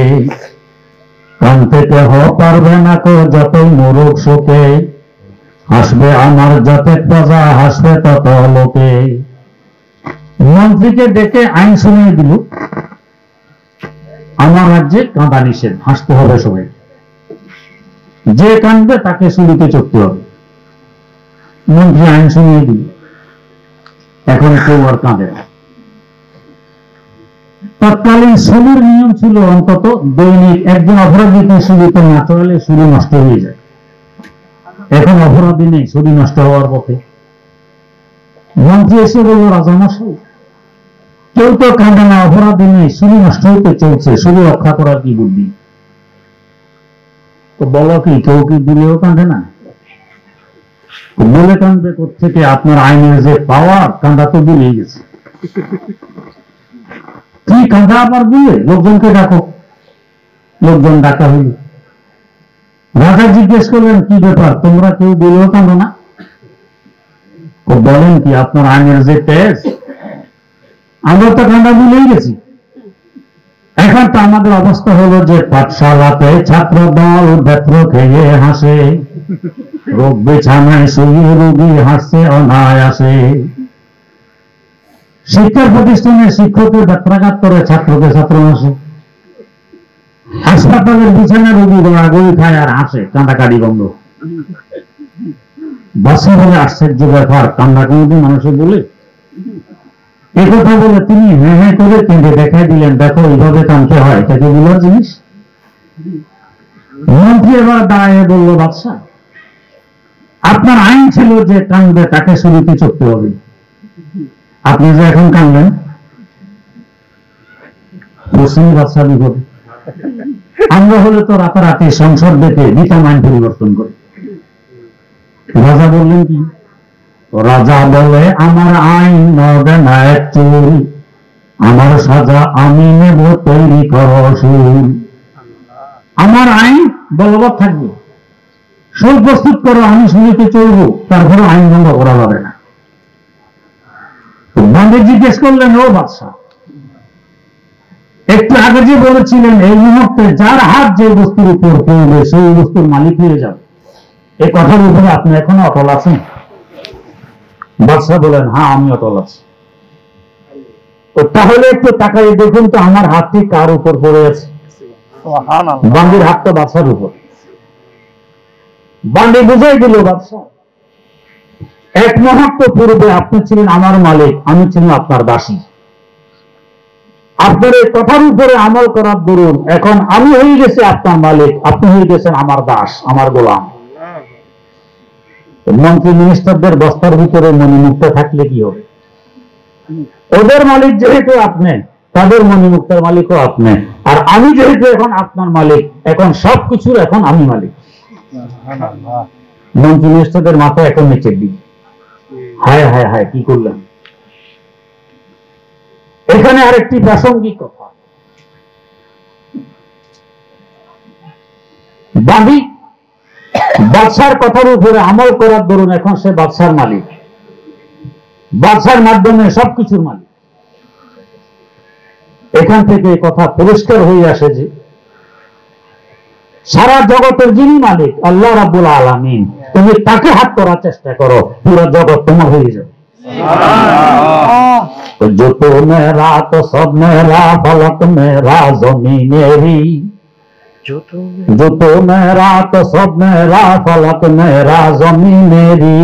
কান থেকে পারবে না কো যতই মরুক শোকে, হাসবে আমার যাতে প্রজা, হাসবে তত লোকে। মন্ত্রীকে ডেকে আইন শুনিয়ে দিল, আমার রাজ্যে কাঁদা নিষেধ, হাসতে হবে সবাই, যে কাঁদবে তাকে শুলিতে চড়তে হবে। মন্ত্রী আইন শুনিয়ে দিল, এখন কেউ আর কাঁদে না। তৎকালীন শুলির নিয়ম ছিল অন্তত দৈনিক একজন অপরাধীকে শুলিতে না চড়ালে শুলি নষ্ট হয়ে যায়। এখন অপরাধী নেই, শুলি নষ্ট হওয়ার পথে। মন্ত্রী এসে বলল, রাজামশাই কেউ তো কাঁদে না, অপরাধী নেই, শুলি নষ্ট হইতে চলছে, শুলি রক্ষা করার কি বুদ্ধি? তো বলো কি, কেউ কি দিলেও কাঁদে না? বলে কাঁদবে কোত্থেকে? আপনার আইনের যে পাওয়ার, কাঁদা তো দিলেই গেছে। কি কাঁদা আবার বলে? লোকজনকে ডাকো। লোকজন ডাকা হইল। রাজা জিজ্ঞেস করলেন, কি ব্যাপার, তোমরা কেউ বলেও কাঁদো না? বলেন কি, আপনার আইনের যে তেজ, আমরা তো কাঁদা দিলেই গেছি। এখন তো আমাদের অবস্থা হলো যে পাঠশালাতে ছাত্র দল ব্যত্র খেয়ে হাসে, রোগ বিছানায় শুয়ে রোগী হাসছে অনায়াসে। শিক্ষার প্রতিষ্ঠানে শিক্ষকের ব্যত্রাঘাত করে ছাত্রকে ছাত্র হাসে, হাসপাতালের বিছানায় রোগী গড়াগড়ি খায় আর হাসে, কাঁদাকাটি বন্ধ। বাসা বলে আশ্চর্য ব্যাপার, কান্না কোনদিন মানুষে বলে? এই কথা বলে তিনি হ্যাঁ হ্যাঁ করে কেঁদে দেখাই দিলেন, দেখো এইভাবে কাঁদতে হয়, এটা কি বলার জিনিস? মন্ত্রী এবার দাঁড়িয়ে বলল, বাদশা আপনার আইন ছিল যে কাঁদবে তাকে শুলিতে চড়তে হবে, আপনি যে এখন কাঁদলেন, পশ্চিমী বাদশা বিপদে। আমরা হলে তো রাতারাতি সংসদ ডেকে বিধান আইন পরিবর্তন করি। রাজা বললেন কি? রাজা বলে, আমার আইন নবে না এক চুল, আমার সাজা আমি নেব, তৈরি করো শুল। আমার আইন বলবৎ থাকবে, সুর প্রস্তুত করো, আমি শুনিতে চলবো, তারপরে আইন ভঙ্গ করা যাবে না। বাঁধি জিজ্ঞেস করলেন, ও বাদশা একটু আগে যে বলেছিলেন এই মুহূর্তে যার হাত যে বস্তুর উপর পড়বে সেই বস্তুর মালিক হয়ে যাবে, এই কথার উপরে আপনি এখনো অটল আছেন? বাদশা বলেন, হ্যাঁ আমি অটল আছি। তাহলে একটু তাকাই দেখুন তো আমার হাতটি কার উপর পড়ে আছে? বান্দির হাতটা বাদশার উপর। বান্দি বুঝাই দিল, বাদশা এক মুহূর্ত পূর্বে আপনি ছিলেন আমার মালিক, আমি ছিলাম আপনার দাসী। আপনার এই কথার উপরে আমল করার দরুন এখন আমি হয়ে গেছি আপনার মালিক, আপনি হয়ে গেছেন আমার দাস, আমার গোলাম। মন্ত্রী মিনিস্টারদের বস্তার ভিতরে মণিমুক্তা থাকলে কি হবে? ওদের মালিক যেহেতু আপনি, তাদের মণিমুক্তার মালিকও আপনি, আর আমি যেহেতু এখন আপনার মালিক, এখন সবকিছুর এখন আমি মালিক। মন্ত্রী মিনিস্টারদের মাথা এখন নিচের দিকে, হায় হায় হায় কি করলেন। এখানে আরেকটি প্রাসঙ্গিক কথা, বাদী বাদশার কথার উপরে আমল করার দরুন এখন সে বাদশার মালিক, বাদশার মাধ্যমে সবকিছুর মালিক। এখান থেকে কথা পরিষ্কার হয়ে আসে যে সারা জগতের যিনি মালিক আল্লাহ রাব্বুল আলামিন, তুমি তাকে হাত করার চেষ্টা করো, পুরো জগৎ তোমার হয়ে যাবে। जो तो मेरा तो सब मेरा, फलक मेरा जमीन मेरी, जो तो मेरा तो सब मेरा, फलक मेरा जमीन मेरी,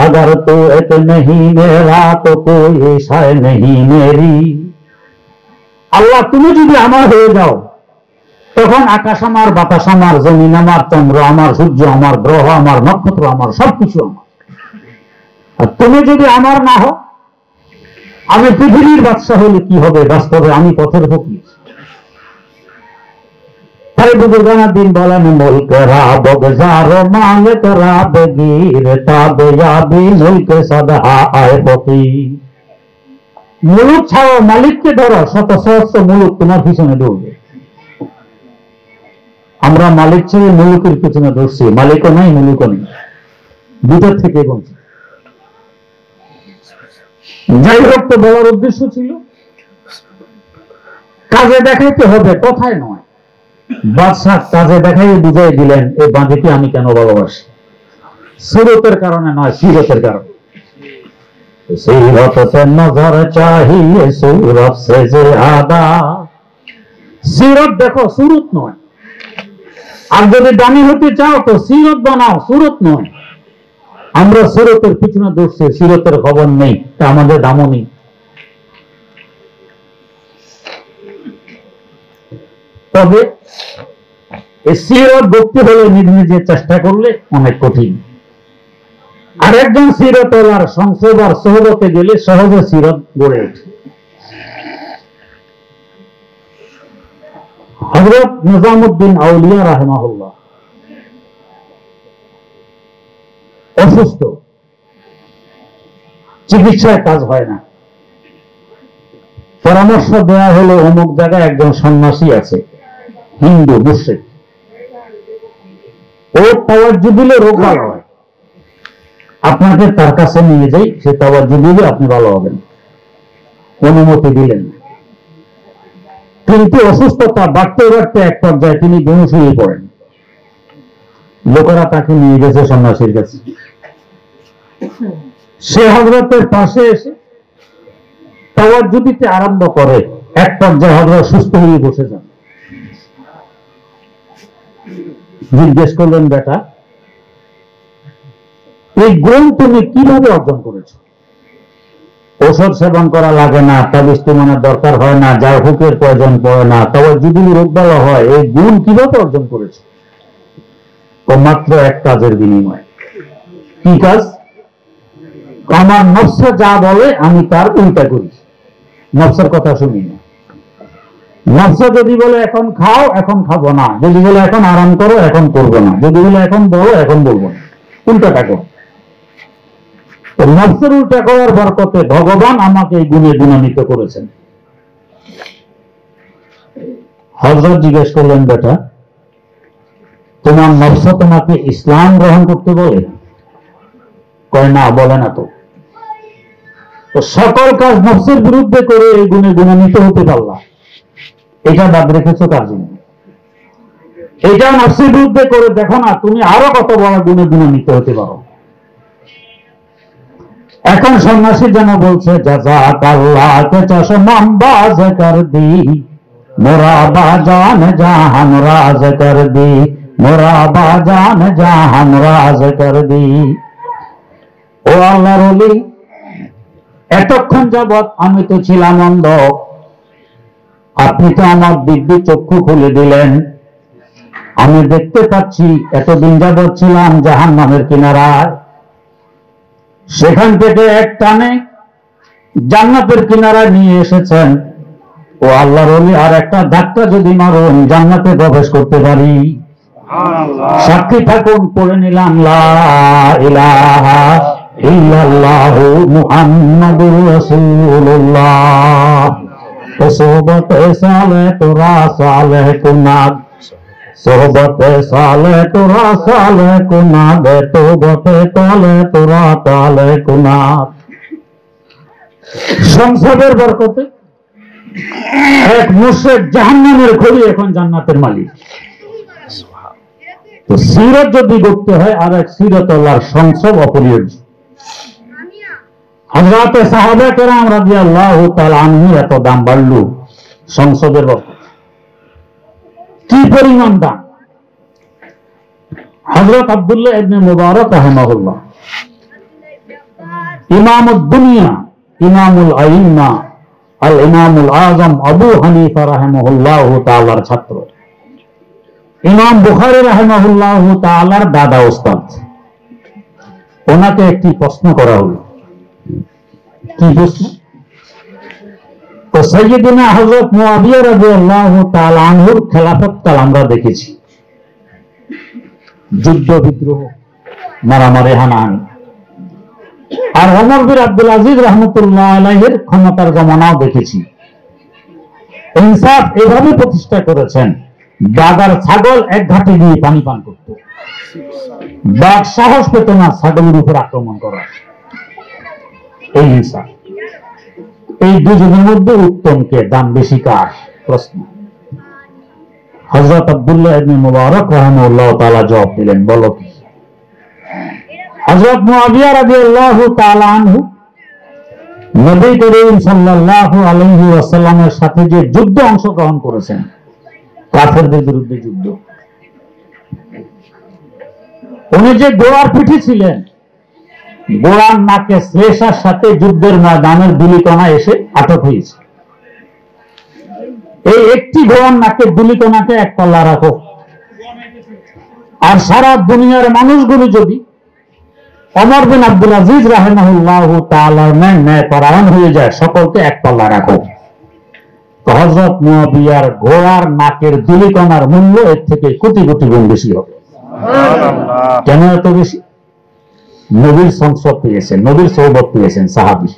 अगर तू एक नहीं मेरा तो कोई शय नहीं मेरी। আল্লাহ তুমি যদি আমার হয়ে যাও, তখন আকাশ আমার, বাতাস আমার, জমিন আমার, চন্দ্র আমার, সূর্য আমার, গ্রহ আমার, নক্ষত্র আমার, সবকিছু আমার। আর তুমি যদি আমার না হও, আমি পৃথিবীর বাদশা হলে কি হবে? বাস্তবে আমি পথের ফকির। তাই বুজুর্গানা দিন বলেন, মুলক রাব গুজারো মালিক রাব গীর, তাবে ইয়াবি মুলক সদহা আয় ফকির। মুলুক ছাড়ো, মালিককে ধরো, শত সহস্র মুলুক তোমার পিছনে দৌড়বে। আমরা মালিক ছেড়ে মুলুকের পিছনে দৌড়ছি, মালিকও নাই মুলুকও নেই, দুটোর থেকে বঞ্চিত। যাই হোক, তো বলার উদ্দেশ্য ছিল কাজে দেখাইতে হবে, কথায় নয়। বাদশাহ কাজে দেখাই বুঝাই দিলেন, এই বাঁধিকে আমি কেন ভালোবাসি, সুরতের কারণে নয়, সিরতের কারণে। সিরত সে নজর চাহিয়ে সুরত সে জিয়াদা। সিরত দেখো, সুরত নয়। আর যদি দামি হতে চাও তো সিরত বানাও, সুরত নয়। আমরা সিরতের পিছনে দৌড়ছি, সিরতের খবর নেই, তা আমাদের দামও নেই। তবে এই সিরত গড়তে হলে নিজ নিজে চেষ্টা করলে অনেক কঠিন। আর একজন সিরতওয়ালার সংসদ আর সহবতে গেলে সহজে সিরত গড়ে ওঠে। হযরত নিজামউদ্দিন আউলিয়া রাহিমাহুল্লাহ অসুস্থ, চিকিৎসায় কাজ হয় না। পরামর্শ দেওয়া হলো অমুক জায়গায় একজন সন্ন্যাসী আছে, হিন্দু মুশরিক, ও তাওয়াজ্জুহ দিলে রোগ ভালো হয়, আপনাকে তার কাছে নিয়ে যাই, সে তাওয়াজ্জুহ দিলে আপনি ভালো হবেন। অনুমতি দিলেন, কিন্তু অসুস্থতা বাড়তে বাড়তে এক পর্যায়ে তিনি বেহুশ হয়ে পড়েন। লোকেরা তাকে নিয়ে গেছে সন্ন্যাসীর কাছে। সে হযরতের পাশে এসে তাওয়াজ্জুহ দিতে আরম্ভ করে, এক পর্যায়ে হযরত সুস্থ হয়ে বসে যান। জিজ্ঞেস করলেন, বেটা, এই গুণ তুমি কিভাবে অর্জন করেছো? ঔষধ সেবন করা লাগে না, তাবিজ তোমার দরকার হয় না, যার হুকের প্রয়োজন পড়ে না, তাওয়াজ্জুহ দিলে রোগ ভালো হয়, এই গুণ কিভাবে অর্জন করেছো? মাত্র এক কাজের বিনিময়ে। কি কাজ? আমার নফস যা বলে আমি তার উল্টা করি, নফসের কথা শুনি না। নফস যদি বলে এখন খাও, এখন খাবো না, যদি বলে এখন আরাম করো, এখন করবো না, যদি বলে এখন বলো, এখন বলবো না, উল্টাটা করো। নফসের উল্টা করার বরকতে ভগবান আমাকে এই গুণে গুণান্বিত করেছেন। হযরত জিজ্ঞেস করলেন, বেটা, তোমার নফস তোমাকে ইসলাম গ্রহণ করতে বলে? কয় না, বলে না। তো সকল কাজ নফসের বিরুদ্ধে করে এই গুণে গুণান্বিত হতে পারলা, এটা বাদ রেখেছো কার জন্য? এটা নফসের বিরুদ্ধে করে দেখো না, তুমি আরো কত বড় গুণে গুণান্বিত হতে পারো। এখন সন্ন্যাসী যেন বলছে, জাযাকাল্লাহ কে চশমাম বাজ কর দি, মোরা বাজান জাহান রাজ কর দি, মোরা বাজান জাহান রাজ কর দি। ও আল্লাহর ওলি, এতক্ষণ যাবৎ আমি তো ছিলাম অন্ধ, আপনি তো আমার দিব্য চক্ষু খুলে দিলেন, আমি দেখতে পাচ্ছি। এতদিন যাবৎ ছিলাম জাহান্নামের কিনারায়, সেখান থেকে এক টানে জান্নাতের কিনারায় নিয়ে এসেছেন। ও আল্লাহর ওলি, আর একটা ধাক্কা যদি মারুন, জান্নাতে প্রবেশ করতে পারি। সাক্ষী থাকুন, পড়ে নিলাম লা ইলাহা ইল্লাল্লাহু মুহাম্মাদুর রাসূলুল্লাহ। সোহবতে সালে তোরা সালে কুনাদ, সোহবতে সালে তোরা সালে কোনা দে তোবতে তলে তোরা তালে কোনা। সংসদের বরকতে এক মুশরিক জাহান্নামের খড়ি এখন জান্নাতের মালিক। তো সিরত যদি করতে হয় আর এক সিরত আল্লাহর সংসব অপরিহার্য। হযরতে সাহাবা কেরাম রাদিয়াল্লাহু তাআলা আনহু এত দাম বাড়লো সংসদের বরকত, কি পরিমাণ দাম। হযরত আব্দুল্লাহ ইবনে মুবারক রাহিমাহুল্লাহ, ইমামুদ দুনিয়া, ইমামুল আইম্মা, আল ইমামুল আযম আবু হানিফা রাহিমাহুল্লাহু তাআলার ছাত্র, ইমাম বুখারী রাহিমাহুল্লাহু তাআলার দাদা ওস্তাদ। ওনাকে একটি প্রশ্ন করা হলো। কি প্রশ্ন? তো সাইয়্যিদনা হযরত মুআবিয়া রাদিয়াল্লাহু তাআলা আনহুর খেলাফতকাল আমরা দেখেছি, যুদ্ধ বিদ্রোহ, মারামারি, হানাহানি। আর ওমর বিন আব্দুল আজিজ রাহমাতুল্লাহ আলাইহির ক্ষমতার জমানাও দেখেছি। ইনসাফ এভাবে প্রতিষ্ঠা করেছেন, বাগার ছাগল এক ঘাটে গিয়ে পানি পান করত, বাঘ সাহস পেত না ছাগলের উপর আক্রমণ করার। এই ইনসাফ। এই দুজনের মধ্যে উত্তম কে, দাম বেশি কার? প্রশ্ন। হযরত আব্দুল্লাহ ইবনে মুবারক রাহিমাহুল্লাহ তাআলা জবাব দিলেন, বলো কি? হযরত মুআবিয়া রাদিয়াল্লাহু তাআলা আনহু নবী করিম সাল্লাল্লাহু আলাইহি ওয়াসাল্লামের সাথে যে যুদ্ধে অংশগ্রহণ করেছেন, কাফেরদের বিরুদ্ধে যুদ্ধ, উনি যে গোড়ার পিঠে ছিলেন, গোড়ার নাকে শ্লেষার সাথে যুদ্ধের ময়দানের দুলিকণা এসে আটক হয়েছে। এই একটি গোড়ার নাকে দুলিকণাকে এক পাল্লা রাখো, আর সারা দুনিয়ার মানুষগুলো যদি ওমর বিন আব্দুল আজিজ রাহিমাহুল্লাহু তাআলার ন্যায় পরায়ণ হয়ে যায়, সকলকে এক পাল্লা রাখো। তো হযরত মুআবিয়ার ঘোড়ার নাকের দুলিকণার মূল্য এর থেকে কোটি কোটি গুণ বেশি হবে। কেন এত বেশি? নবীর সংসদ পেয়েছেন, নবীর সোহবত পেয়েছেন সাহাবী।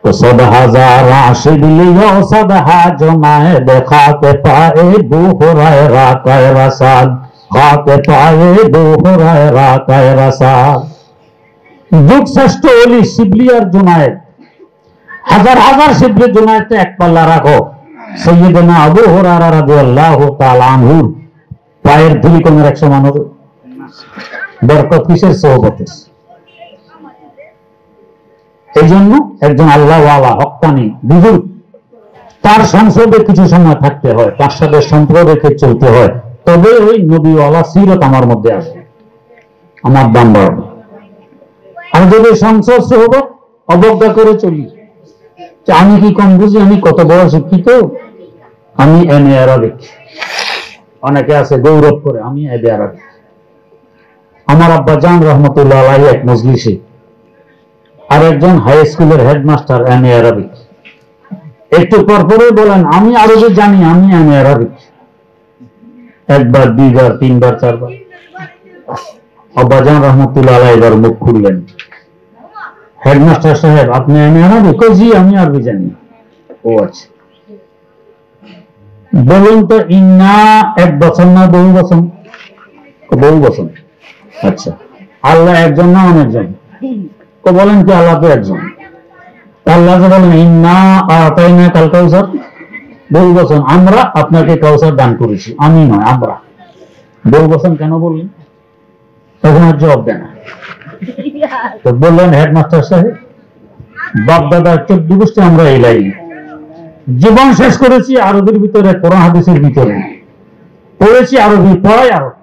তো সদহা যারা শিবলিও সদহা জমায়ে দেখাতে পায়ে দু হুরায়রা কায় রাসাদ, খাতে পায়ে দু হুরায়রা কায় রাসাদ। যুগ শ্রেষ্ঠ ওলি শিবলি আর জুনায়েদ, হাজার হাজার শিবলি জুনায়েদকে এক পাল্লা রাখো, সাইয়্যিদনা আবু হুরায়রা রাদিয়াল্লাহু তাআলা আনহুর পায়ের ধুলিকণার 100 মান হবে। বরকত কিসের? সোহবতের। এই জন্য একজন আল্লাহওয়ালা হক্কানি বুজুর্গ, তার সংসদে কিছু সময় থাকতে হয়, তার সাথে সম্পর্ক রেখে চলতে হয়, তবে ওই নবীওয়ালা সিরত আমার মধ্যে আসবে, আমার দাম বাড়বে। আর যদি সংসদ সোহবত অবজ্ঞা করে চলি, আমি কি কম বুঝি, আমি কত বড় শিক্ষিত, আমি এমএ আরবিক, অনেকে আছে গৌরব করে আমি এমএ আরবিক। আমার আব্বা জান রহমতুল্লাহ আলাইহি এক মজলিসে আর একজন হাই স্কুলের হেডমাস্টার এমএ আরবিক, একটু পরপরই বলেন আমি আরবি জানি, আমি এমএ আরবিক। একবার, দুইবার, তিনবার, চারবার। আব্বা জান রহমতুল্লাহ আলাইহি এবার মুখ খুললেন, হেডমাস্টার সাহেব আপনি এমএ আরবিক? জি আমি আরবি জানি। ও আচ্ছা, বলুন তো ইন্না এক বছর না বহু বছর? বহু বছর। আচ্ছা, আল্লাহ একজন না অনেকজন? তো বলেন কি আল্লাহ তো একজন। আল্লাহ যে বলেন ইন্না আতাইনা কাল কাউসার, বহু বছর। আমরা আপনাকে কাউসার দান করেছি, আমি নয় আমরা। বহু বছর কেন বললেন? তখন আর জবাব দেন না। তো বললেন হেডমাস্টার সাহেব, বাপ দাদার 14 গোষ্ঠী আমরা এই লাইনে জীবন শেষ করেছি আরবির ভিতরে, কোরআন হাদিসের ভিতরে পড়েছি আরবি, পড়াই আরবি।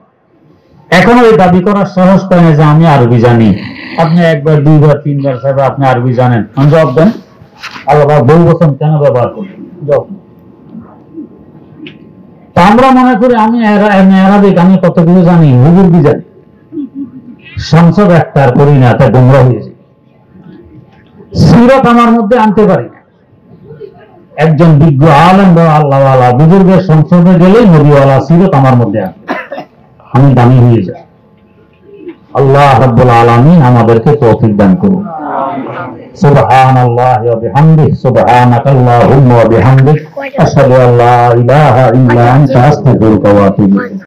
এখনো এই দাবি করার সাহস পায় না যে আমি আরবি জানি। আপনি একবার, দুইবার, তিনবার সাহেব আপনি আরবি জানেন, জবাব দেন। আল্লাহ বহু বছর কেন ব্যবহার করবেন? জবাব। আমরা মনে করি আমি আরবিক, আমি কত কিছু জানি, হুজুর কি জানি। সংসদ একটার করি না, তা গোমরা হয়ে যায়। সিরত আমার মধ্যে আনতে পারি না। একজন বিজ্ঞ আলেম বা আল্লাহওয়ালা বুজুর্গের সংসদে গেলেই নবীওয়ালা সিরত আমার মধ্যে আসে, আমি দামি হয়ে যাই। আল্লাহ রাব্বুল আলামিন আমাদেরকে তৌফিক দান করুন। সুবহানাল্লাহি ওয়া বিহামদিহি সুবহানাকাল্লাহুম্মা ওয়া বিহামদিক আশহাদু আল্লা ইলাহা ইল্লা আনতা আস্তাগফিরুকা ওয়া আতুবু ইলাইক।